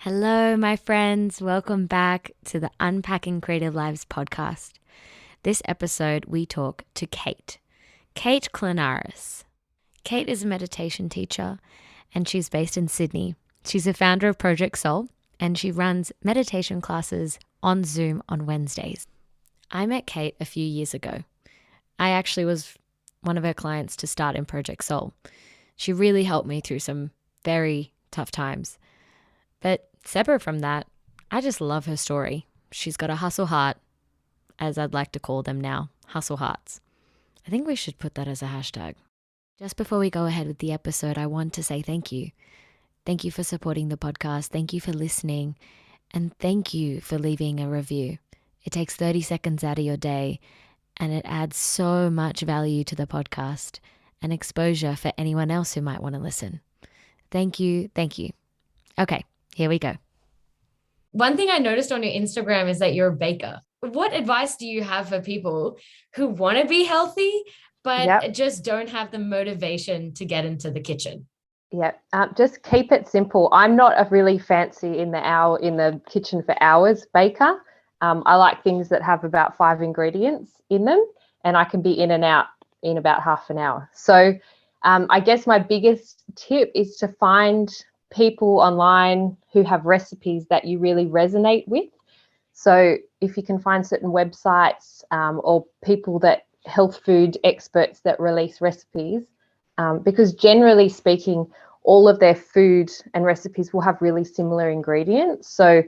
Hello, my friends. Welcome back to the Unpacking Creative Lives podcast. This episode, we talk to Kate Klonaris. Kate is a meditation teacher and she's based in Sydney. She's a founder of Project Soul and she runs meditation classes on Zoom on Wednesdays. I met Kate a few years ago. I actually was one of her clients to start in Project Soul. She really helped me through some very tough times. But separate from that, I just love her story. She's got a hustle heart, as I'd like to call them now, hustle hearts. I think we should put that as a hashtag. Just before we go ahead with the episode, I want to say thank you. Thank you for supporting the podcast. Thank you for listening. And thank you for leaving a review. It takes 30 seconds out of your day and it adds so much value to the podcast and exposure for anyone else who might want to listen. Thank you. Thank you. Okay. Here we go. One thing I noticed on your Instagram is that you're a baker. What advice do you have for people who want to be healthy, but just don't have the motivation to get into the kitchen? Just keep it simple. I'm not a really fancy in the kitchen for hours baker. I like things that have about 5 ingredients in them, and I can be in and out in about half an hour. So I guess my biggest tip is to find people online who have recipes that you really resonate with. So if you can find certain websites or people health food experts that release recipes, because generally speaking, all of their food and recipes will have really similar ingredients. So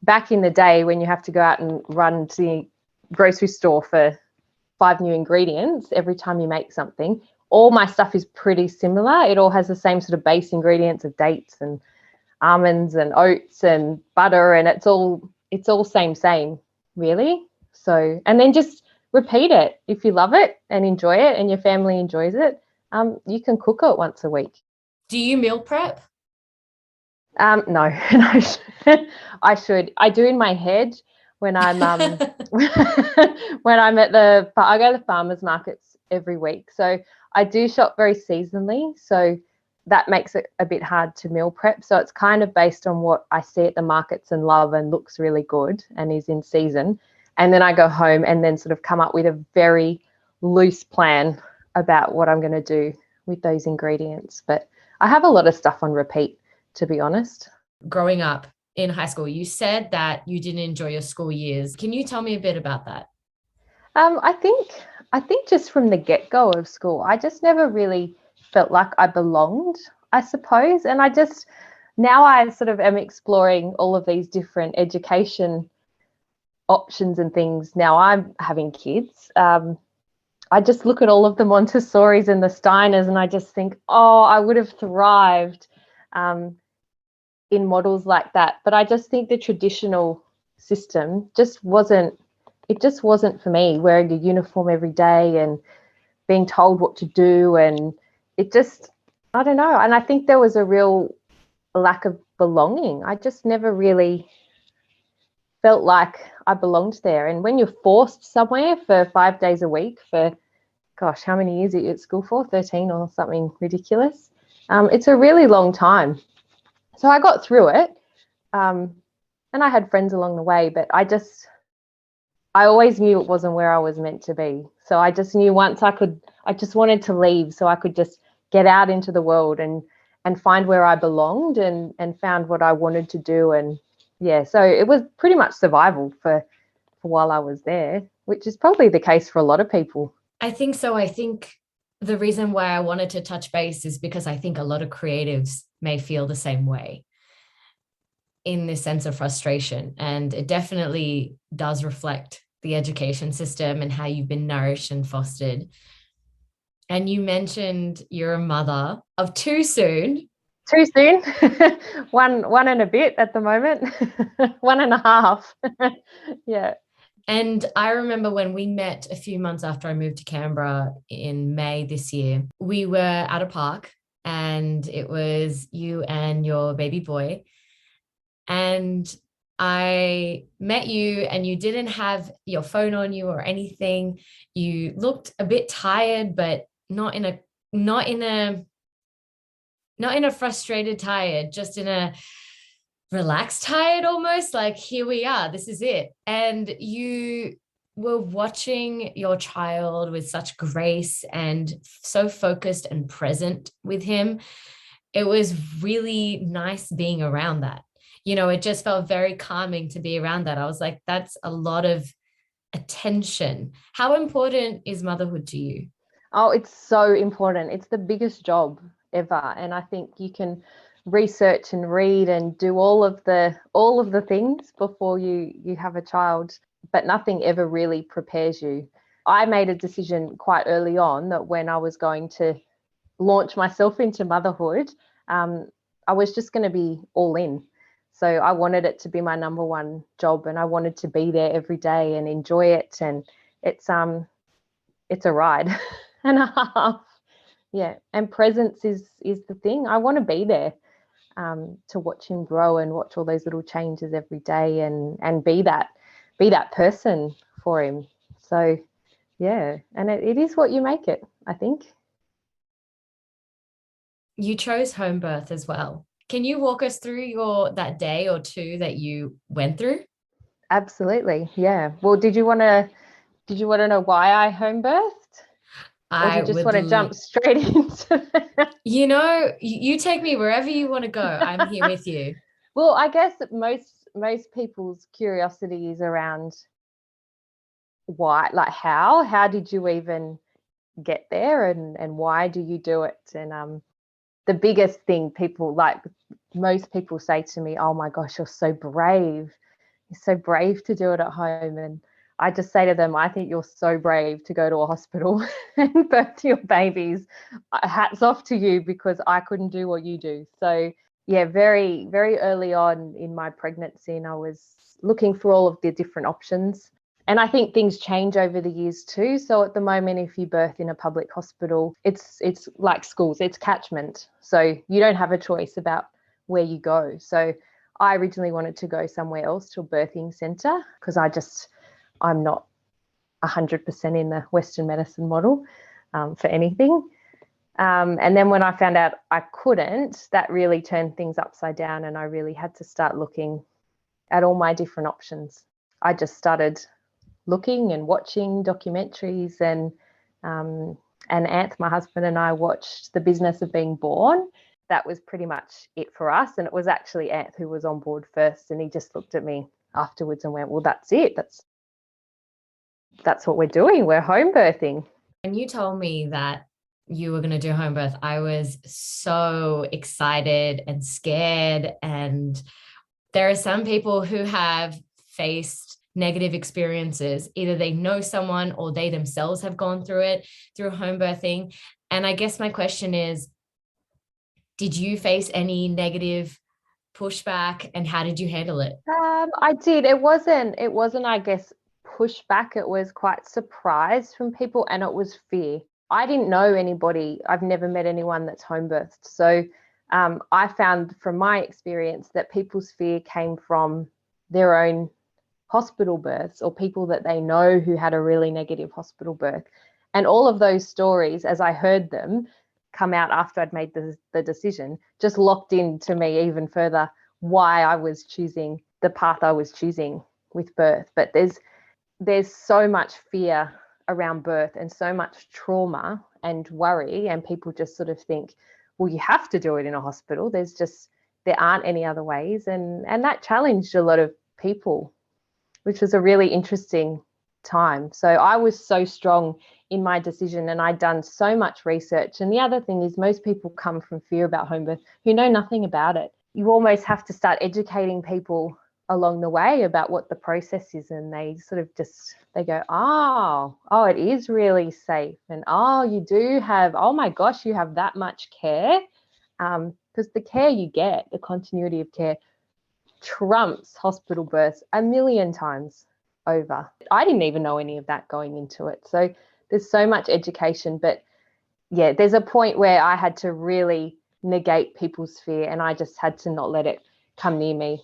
back in the day when you have to go out and run to the grocery store for 5 new ingredients every time you make something, all my stuff is pretty similar. It all has the same sort of base ingredients of dates and almonds and oats and butter, and it's all same really. So, and then just repeat it. If you love it and enjoy it and your family enjoys it, you can cook it once a week. Do you meal prep? No, I should. I do in my head when I'm when I'm I go to the farmers markets every week. So I do shop very seasonally. So that makes it a bit hard to meal prep. So it's kind of based on what I see at the markets and love and looks really good and is in season. And then I go home and then sort of come up with a very loose plan about what I'm going to do with those ingredients. But I have a lot of stuff on repeat, to be honest. Growing up in high school, you said that you didn't enjoy your school years. Can you tell me a bit about that? I think just from the get-go of school, I just never really felt like I belonged, I suppose. And now I sort of am exploring all of these different education options and things. Now I'm having kids. I just look at all of the Montessoris and the Steiners and I just think, oh, I would have thrived in models like that. But I just think the traditional system just wasn't for me, wearing a uniform every day and being told what to do. And it just, I don't know. And I think there was a real lack of belonging. I just never really felt like I belonged there. And when you're forced somewhere for 5 days a week for, gosh, how many years are you at school for? 13 or something ridiculous. It's a really long time. So I got through it. And I had friends along the way, but I always knew it wasn't where I was meant to be. So I just knew I just wanted to leave so I could just get out into the world and find where I belonged and found what I wanted to do. And yeah, so it was pretty much survival for while I was there, which is probably the case for a lot of people. I think so. I think the reason why I wanted to touch base is because I think a lot of creatives may feel the same way, in this sense of frustration. And it definitely does reflect the education system and how you've been nourished and fostered. And you mentioned you're a mother of 2 soon. Too soon. one and a bit at the moment. 1.5. Yeah. And I remember when we met a few months after I moved to Canberra in May this year, we were at a park and it was you and your baby boy. And I met you and you didn't have your phone on you or anything. You looked a bit tired, but not in a frustrated tired, just in a relaxed, tired almost, like here we are, this is it. And you were watching your child with such grace and so focused and present with him. It was really nice being around that. It just felt very calming to be around that. I was like, that's a lot of attention. How important is motherhood to you? Oh, it's so important. It's the biggest job ever. And I think you can research and read and do all of the things before you have a child, but nothing ever really prepares you. I made a decision quite early on that when I was going to launch myself into motherhood, um, I was just going to be all in. So I wanted it to be my number one job, and I wanted to be there every day and enjoy it. And it's a ride and a half. Yeah, and presence is the thing. I want to be there, to watch him grow and watch all those little changes every day, and be that person for him. So yeah, and it is what you make it, I think. You chose home birth as well. Can you walk us through that day or two that you went through? Absolutely, yeah. Well, did you want to know why I home birthed, or do I you just would, want to jump straight into it? you take me wherever you want to go. I'm here with you. Well, I guess that most people's curiosity is around why, like how did you even get there, and why do you do it? And the biggest thing most people say to me, oh my gosh, you're so brave. You're so brave to do it at home. And I just say to them, I think you're so brave to go to a hospital and birth your babies. Hats off to you, because I couldn't do what you do. So yeah, very, very early on in my pregnancy, and I was looking for all of the different options. And I think things change over the years too. So at the moment, if you birth in a public hospital, it's like schools, it's catchment. So you don't have a choice about where you go. So I originally wanted to go somewhere else, to a birthing centre, because I'm not 100% in the Western medicine model, for anything. And then when I found out I couldn't, that really turned things upside down, and I really had to start looking at all my different options. I just started looking and watching documentaries, and Anth, my husband, and I watched The Business of Being Born. That was pretty much it for us. And it was actually Anth who was on board first, and he just looked at me afterwards and went, well, that's it. That's what we're doing. We're home birthing. When you told me that you were going to do home birth, I was so excited and scared. And there are some people who have faced negative experiences. Either they know someone or they themselves have gone through it, through home birthing. And I guess my question is, did you face any negative pushback, and how did you handle it? I did. It wasn't, I guess, pushback. It was quite surprise from people, and it was fear. I didn't know anybody. I've never met anyone that's home birthed. So I found from my experience that people's fear came from their own hospital births, or people that they know who had a really negative hospital birth. And all of those stories, as I heard them come out after I'd made the decision, just locked into me even further why I was choosing the path I was choosing with birth. But there's so much fear around birth, and so much trauma and worry, and people just sort of think, well, you have to do it in a hospital. There aren't any other ways. And that challenged a lot of people, which was a really interesting time. So I was so strong in my decision, and I'd done so much research. And the other thing is, most people come from fear about home birth who know nothing about it. You almost have to start educating people along the way about what the process is, and they sort of they go, oh, it is really safe, and you do have, oh my gosh, you have that much care, because the care you get, the continuity of care, trumps hospital births a million times over. I didn't even know any of that going into it. So there's so much education. But yeah, there's a point where I had to really negate people's fear, and I just had to not let it come near me.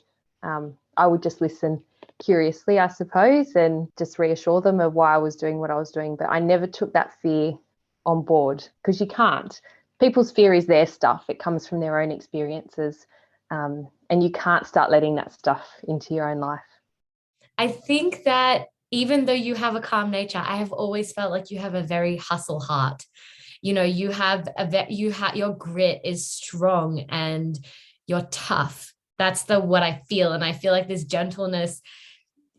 I would just listen curiously, I suppose, and just reassure them of why I was doing what I was doing. But I never took that fear on board, because you can't. People's fear is their stuff. It comes from their own experiences. and you can't start letting that stuff into your own life. I think that even though you have a calm nature, I have always felt like you have a very hustle heart. You have your grit is strong and you're tough. That's what I feel. And I feel like this gentleness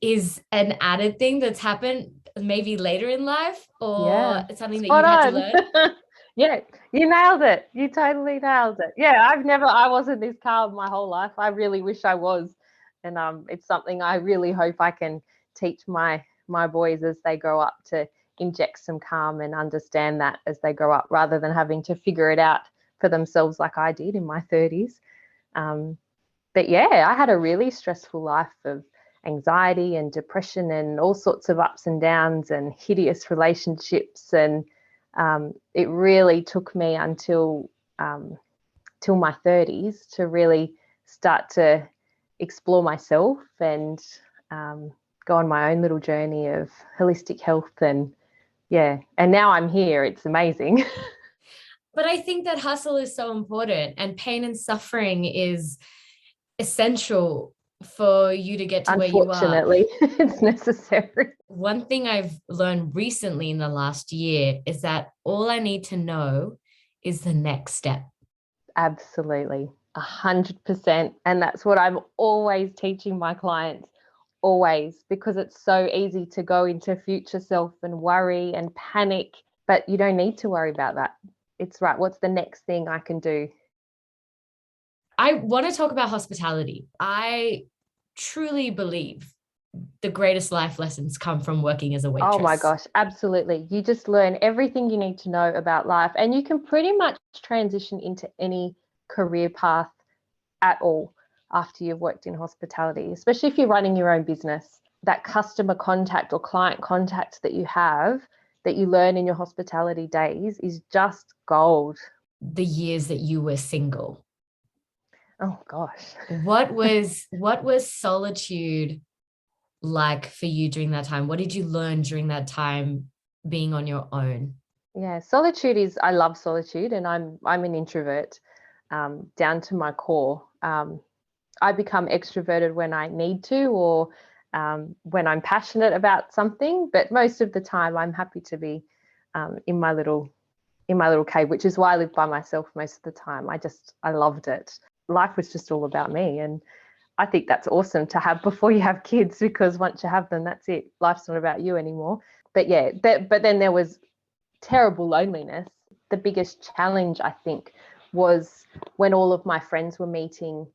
is an added thing that's happened maybe later in life, or it's something that you've had to learn. Yeah, you nailed it. You totally nailed it. Yeah, I wasn't this calm my whole life. I really wish I was. And it's something I really hope I can teach my boys as they grow up, to inject some calm and understand that as they grow up, rather than having to figure it out for themselves like I did in my 30s. But yeah, I had a really stressful life of anxiety and depression and all sorts of ups and downs and hideous relationships. And it really took me until till my 30s to really start to explore myself and go on my own little journey of holistic health. And now I'm here. It's amazing. But I think that hustle is so important, and pain and suffering is essential for you to get to where you are. Unfortunately, it's necessary. One thing I've learned recently in the last year is that all I need to know is the next step. Absolutely, 100%. And that's what I'm always teaching my clients, always, because it's so easy to go into future self and worry and panic, but you don't need to worry about that. It's right. What's the next thing I can do? I want to talk about hospitality. I truly believe the greatest life lessons come from working as a waitress. Oh my gosh, absolutely. You just learn everything you need to know about life, and you can pretty much transition into any career path at all after you've worked in hospitality, especially if you're running your own business. That customer contact or client contact that you have, that you learn in your hospitality days, is just gold. The years that you were single. Oh gosh. What was solitude like for you during that time? What did you learn during that time being on your own? Yeah, solitude is, I love solitude, and I'm an introvert down to my core. I become extroverted when I need to, or when I'm passionate about something, but most of the time I'm happy to be in my little cave, which is why I live by myself most of the time. I loved it. Life was just all about me, and I think that's awesome to have before you have kids, because once you have them, that's it. Life's not about you anymore. But yeah, but then there was terrible loneliness. The biggest challenge, I think, was when all of my friends were meeting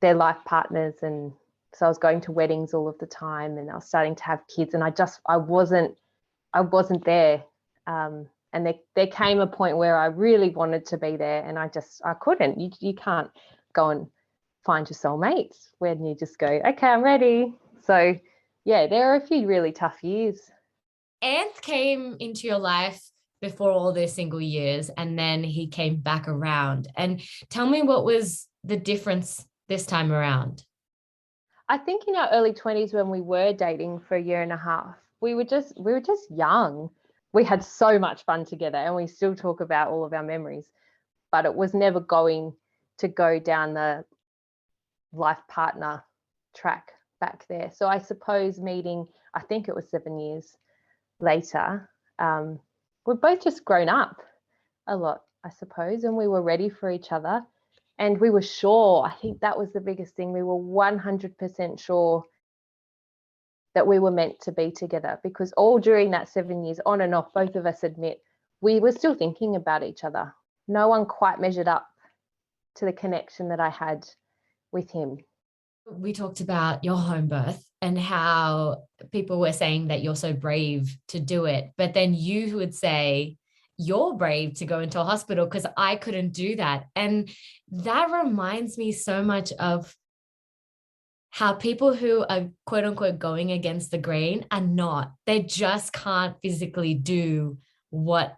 their life partners, and so I was going to weddings all of the time, and I was starting to have kids, and I wasn't there. And there came a point where I really wanted to be there, and I couldn't. You can't go and find your soulmate when you just go, okay, I'm ready. So yeah, there are a few really tough years. Anth came into your life before all those single years, and then he came back around. And tell me, what was the difference this time around? I think in our early 20s, when we were dating for a year and a half, we were just young. We had so much fun together, and we still talk about all of our memories, but it was never going to go down the life partner track back there. So I suppose meeting, I think it was 7 years later, we're both just grown up a lot, I suppose, and we were ready for each other, and we were sure. I think that was the biggest thing. We were 100% sure that we were meant to be together, because all during that 7 years, on and off, both of us admit we were still thinking about each other. No one quite measured up to the connection that I had with him. We talked about your home birth and how people were saying that you're so brave to do it, but then you would say you're brave to go into a hospital because I couldn't do that. And that reminds me so much of how people who are quote unquote going against the grain are not. They just can't physically do what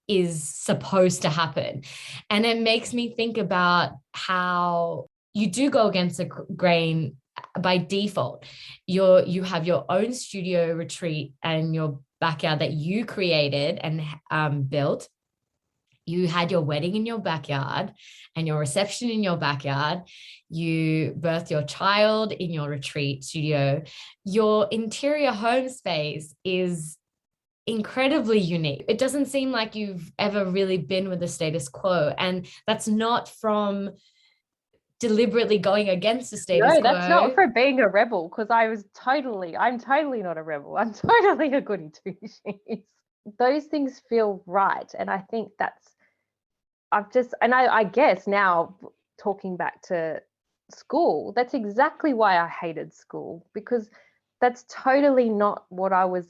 is supposed to happen. And it makes me think about how you do go against the grain by default. You have your own studio retreat and your backyard that you created and built. You had your wedding in your backyard and your reception in your backyard. You birthed your child in your retreat studio. Your interior home space is incredibly unique. It doesn't seem like you've ever really been with the status quo. And that's not from deliberately going against the status No, quo. that's not for being a rebel, because I'm totally not a rebel. I'm totally a goody two shoes. Those things feel right. And I think I guess now, talking back to school, that's exactly why I hated school, because that's totally not what I was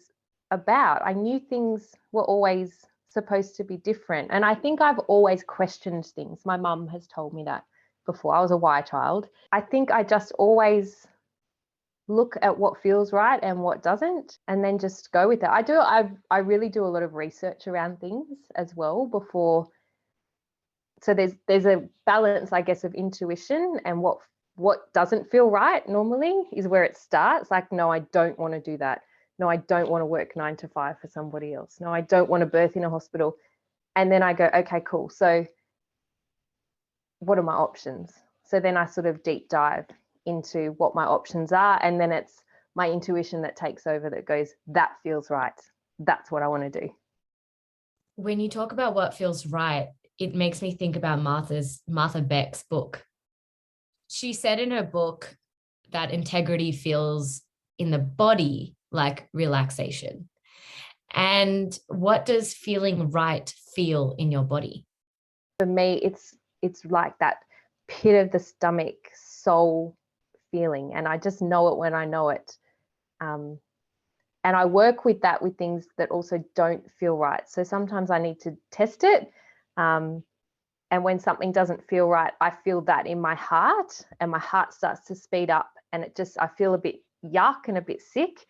about. I knew things were always supposed to be different. And I think I've always questioned things. My mum has told me that before. I was a why child. I think I just always look at what feels right and what doesn't, and then just go with it. I really do a lot of research around things as well before. So there's a balance, I guess, of intuition and what doesn't feel right normally is where it starts. Like, no, I don't want to do that. No, I don't want to work 9 to 5 for somebody else. No, I don't want to birth in a hospital. And then I go, okay, cool. So what are my options? So then I sort of deep dive into what my options are. And then it's my intuition that takes over, that goes, that feels right. That's what I want to do. When you talk about what feels right, it makes me think about Martha Beck's book. She said in her book that integrity feels in the body like relaxation. And what does feeling right feel in your body? For me, it's like that pit of the stomach soul feeling, and I just know it when I know it. And I work with that with things that also don't feel right. So sometimes I need to test it. And when something doesn't feel right, I feel that in my heart, and my heart starts to speed up, and I feel a bit yuck and a bit sick.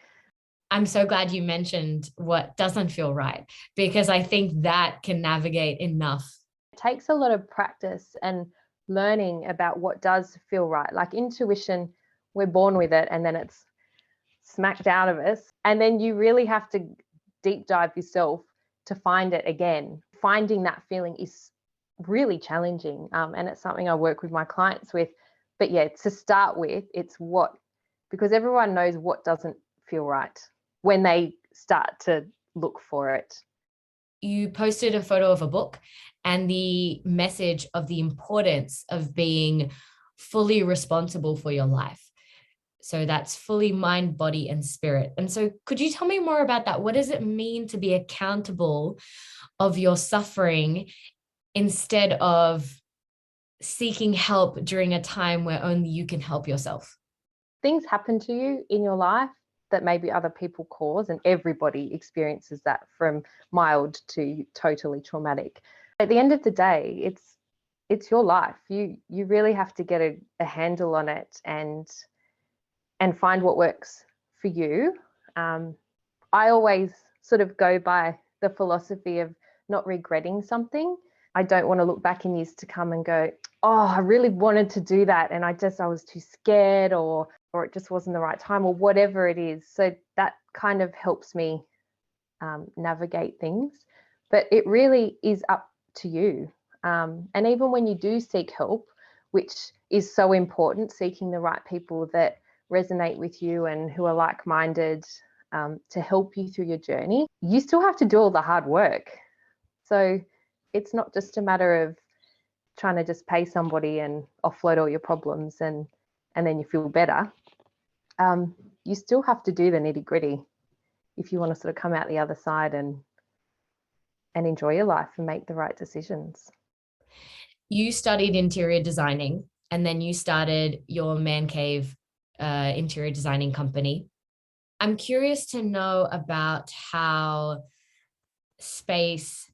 I'm so glad you mentioned what doesn't feel right, because I think that can navigate enough. It takes a lot of practice and learning about what does feel right. Like intuition, we're born with it, and then it's smacked out of us. And then you really have to deep dive yourself to find it again. Finding that feeling is really challenging. And it's something I work with my clients with. But yeah, to start with, because everyone knows what doesn't feel right when they start to look for it. You posted a photo of a book and the message of the importance of being fully responsible for your life. So that's fully mind, body, and spirit. And so could you tell me more about that? What does it mean to be accountable of your suffering instead of seeking help during a time where only you can help yourself? Things happen to you in your life that maybe other people cause, and everybody experiences that, from mild to totally traumatic. At the end of the day, it's your life. You really have to get a handle on it and find what works for you. I always sort of go by the philosophy of not regretting something. I don't want to look back in years to come and go, oh, I really wanted to do that, and I was too scared, or it just wasn't the right time, or whatever it is. So that kind of helps me navigate things. But it really is up to you. And even when you do seek help, which is so important, seeking the right people that resonate with you and who are like-minded to help you through your journey, you still have to do all the hard work. So it's not just a matter of trying to just pay somebody and offload all your problems and then you feel better. You still have to do the nitty-gritty if you want to sort of come out the other side and enjoy your life and make the right decisions. You studied interior designing, and then you started your man cave interior designing company. I'm curious to know about how space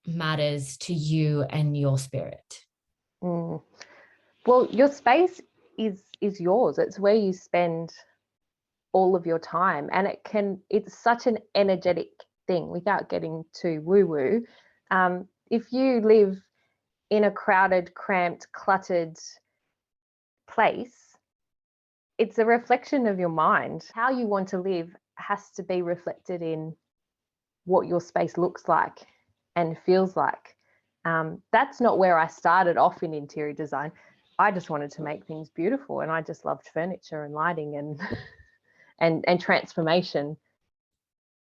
matters to you and your spirit. Well, your space is yours. It's where you spend all of your time, and it's such an energetic thing, without getting too woo-woo. If you live in a crowded, cramped, cluttered place, it's a reflection of your mind. How you want to live has to be reflected in what your space looks like and feels like. That's not where I started off in interior design. I just wanted to make things beautiful, and I just loved furniture and lighting and and transformation.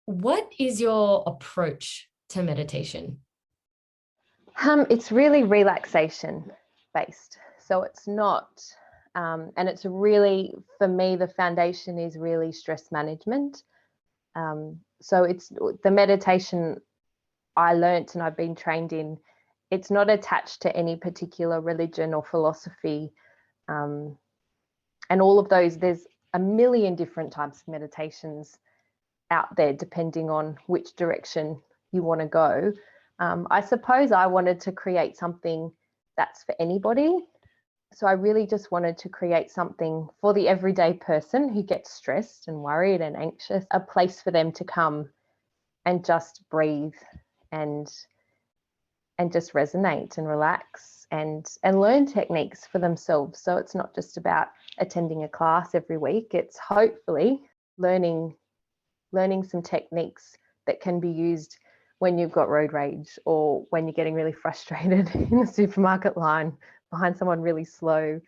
What is your approach to meditation? It's really relaxation based. So it's not, and it's really, for me, the foundation is really stress management. So it's the meditation I learnt and I've been trained in. It's not attached to any particular religion or philosophy. And all of those, there's a million different types of meditations out there, depending on which direction you want to go. I suppose I wanted to create something that's for anybody. So I really just wanted to create something for the everyday person who gets stressed and worried and anxious, a place for them to come and just breathe and just resonate and relax and learn techniques for themselves. So it's not just about attending a class every week. It's hopefully learning some techniques that can be used when you've got road rage, or when you're getting really frustrated in the supermarket line behind someone really slow,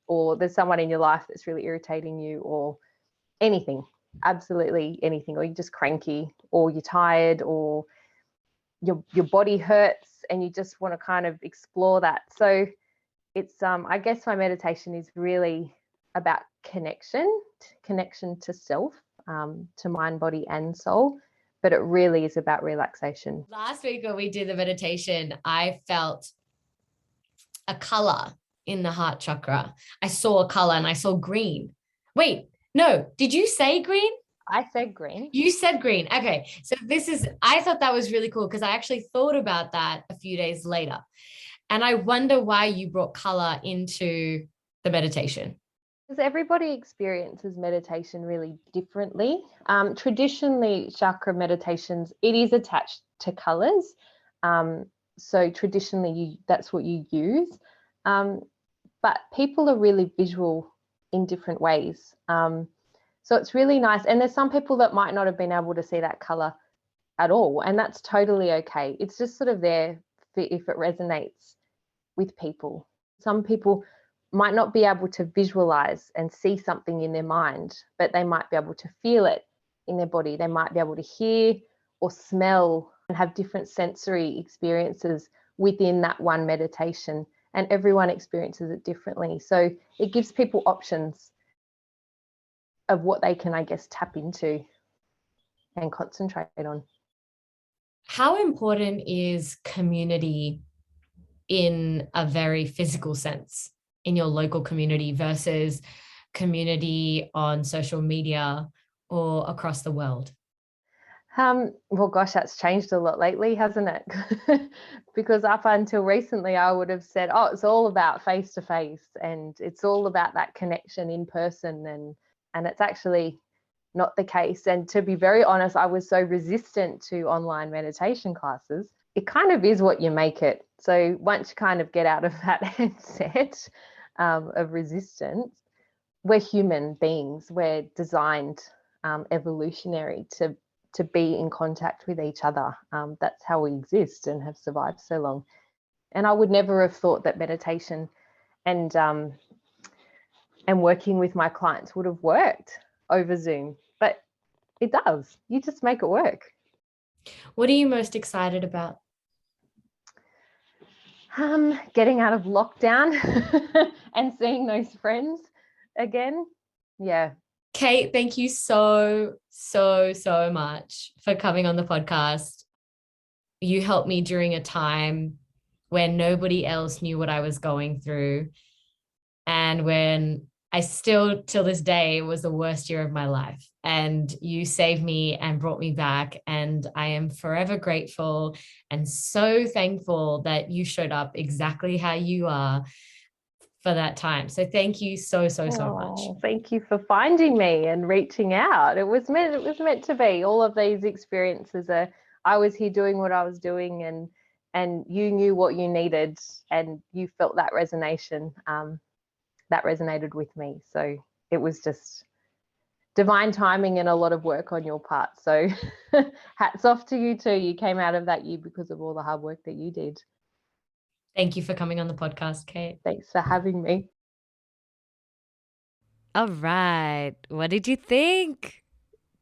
or there's someone in your life that's really irritating you, or anything, absolutely anything, or you're just cranky, or you're tired, or your body hurts and you just want to kind of explore that. So it's I guess my meditation is really about connection to self, to mind, body and soul, but it really is about relaxation. Last week when we did the meditation, I felt a color in the heart chakra. I saw a color and I saw green. Wait, no, did you say green? I said green. You said green. Okay. So I thought that was really cool because I actually thought about that a few days later. And I wonder why you brought color into the meditation. Because everybody experiences meditation really differently. Traditionally, chakra meditations, it is attached to colors. So traditionally, that's what you use. But people are really visual in different ways. So it's really nice. And there's some people that might not have been able to see that color at all. And that's totally okay. It's just sort of there for if it resonates with people. Some people might not be able to visualize and see something in their mind, but they might be able to feel it in their body. They might be able to hear or smell and have different sensory experiences within that one meditation. And everyone experiences it differently. So it gives people options of what they can, I guess, tap into and concentrate on. How important is community in a very physical sense in your local community versus community on social media or across the world? Well, gosh, that's changed a lot lately, hasn't it? Because up until recently, I would have said, oh, it's all about face to face and it's all about that connection in person. And it's actually not the case. And to be very honest, I was so resistant to online meditation classes. It kind of is what you make it. So once you kind of get out of that headset of resistance, we're human beings. We're designed evolutionary to be in contact with each other. That's how we exist and have survived so long. And I would never have thought that meditation and working with my clients would have worked over Zoom, but it does. You just make it work. What are you most excited about? Getting out of lockdown and seeing those friends again. Yeah. Kate, thank you so much for coming on the podcast. You helped me during a time when nobody else knew what I was going through. And when I still, till this day, it was the worst year of my life. And you saved me and brought me back. And I am forever grateful and so thankful that you showed up exactly how you are for that time. So thank you so much. Thank you for finding me and reaching out. It was meant to be. All of these experiences I was here doing what I was doing, and you knew what you needed and you felt that resonation. That resonated with me. So it was just divine timing and a lot of work on your part. So hats off to you too. You came out of that year because of all the hard work that you did. Thank you for coming on the podcast, Kate. Thanks for having me. All right. What did you think?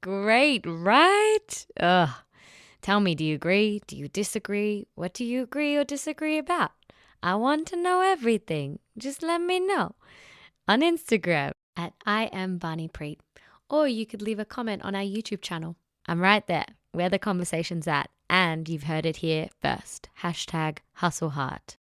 Great, right? Ugh. Tell me, do you agree? Do you disagree? What do you agree or disagree about? I want to know everything. Just let me know on Instagram at I am Banipreet. Or you could leave a comment on our YouTube channel. I'm right there where the conversation's at. And you've heard it here first. #HustleHeart.